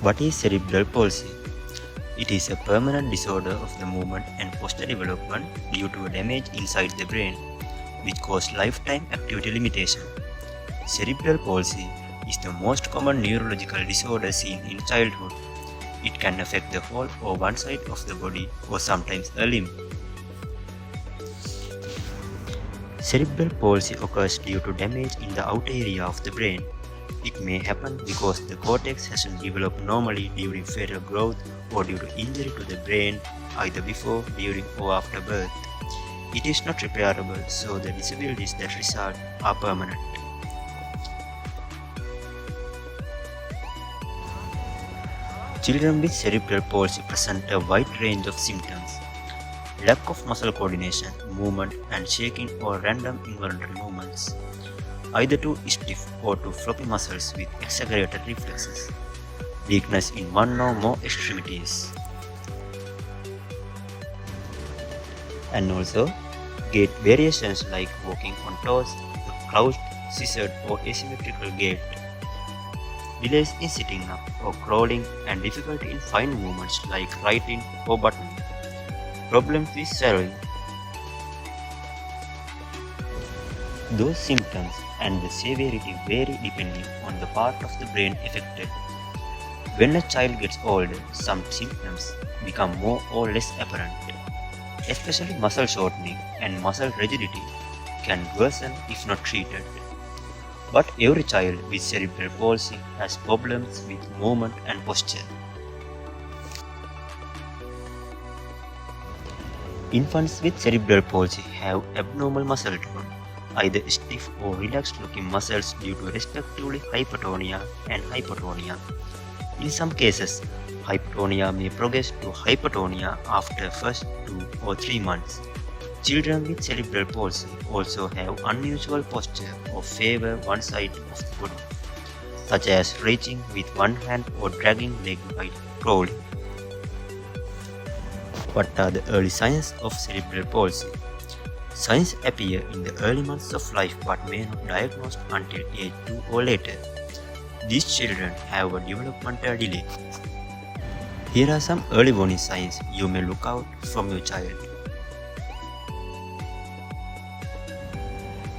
What is cerebral palsy? It is a permanent disorder of the movement and posture development due to a damage inside the brain, which causes lifetime activity limitation. Cerebral palsy is the most common neurological disorder seen in childhood. It can affect the whole or one side of the body or sometimes a limb. Cerebral palsy occurs due to damage in the outer area of the brain. It may happen because the cortex hasn't developed normally during fetal growth or due to injury to the brain either before, during or after birth. It is not repairable, so the disabilities that result are permanent. Children with cerebral palsy present a wide range of symptoms. Lack of muscle coordination, movement and shaking or random involuntary movements. Either too stiff or too floppy muscles with exaggerated reflexes. Weakness in one or more extremities. And also, gait variations like walking on toes, crouched, scissored or asymmetrical gait. Delays in sitting up or crawling and difficulty in fine movements like writing or buttoning. Problems with swallowing. Those symptoms and the severity vary depending on the part of the brain affected. When a child gets older, some symptoms become more or less apparent. Especially muscle shortening and muscle rigidity can worsen if not treated. But every child with cerebral palsy has problems with movement and posture. Infants with cerebral palsy have abnormal muscle tone, either stiff or relaxed looking muscles due to respectively hypertonia and hypotonia. In some cases, hypotonia may progress to hypertonia after first 2 or 3 months. Children with cerebral palsy also have unusual posture or favor one side of the body, such as reaching with one hand or dragging leg while crawling. What are the early signs of cerebral palsy? Signs appear in the early months of life but may not be diagnosed until age 2 or later. These children have a developmental delay. Here are some early warning signs you may look out from your child.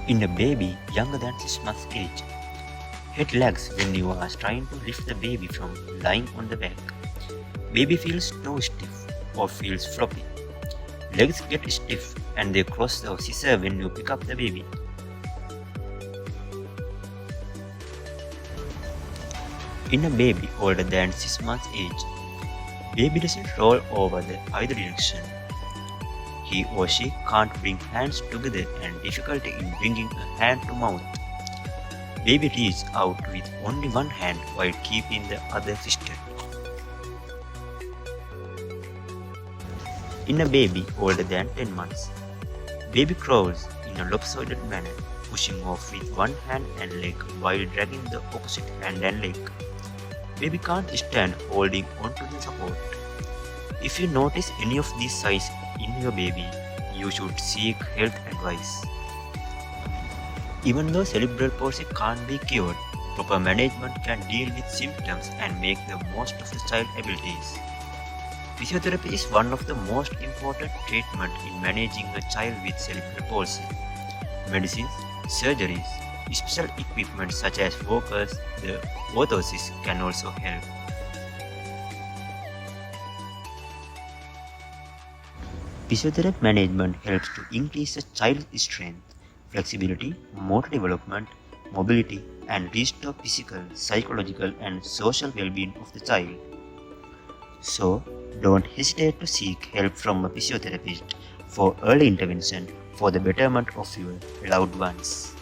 In a baby younger than 6 months age, head lags when you are trying to lift the baby from lying on the back. Baby feels toe stiff or feels floppy. Legs get stiff and they cross the scissor when you pick up the baby. In a baby older than 6 months age, baby doesn't roll over the either direction. He or she can't bring hands together and difficulty in bringing a hand to mouth. Baby reaches out with only one hand while keeping the other twisted. In a baby older than 10 months, baby crawls in a lopsided manner, pushing off with one hand and leg while dragging the opposite hand and leg. Baby can't stand holding onto the support. If you notice any of these signs in your baby, you should seek health advice. Even though cerebral palsy can't be cured, proper management can deal with symptoms and make the most of the child's abilities. Physiotherapy is one of the most important treatments in managing a child with cerebral palsy. Medicines, surgeries, special equipment such as walkers, the orthosis can also help. Physiotherapy management helps to increase a child's strength, flexibility, motor development, mobility, and restore physical, psychological, and social well-being of the child. So, don't hesitate to seek help from a physiotherapist for early intervention for the betterment of your loved ones.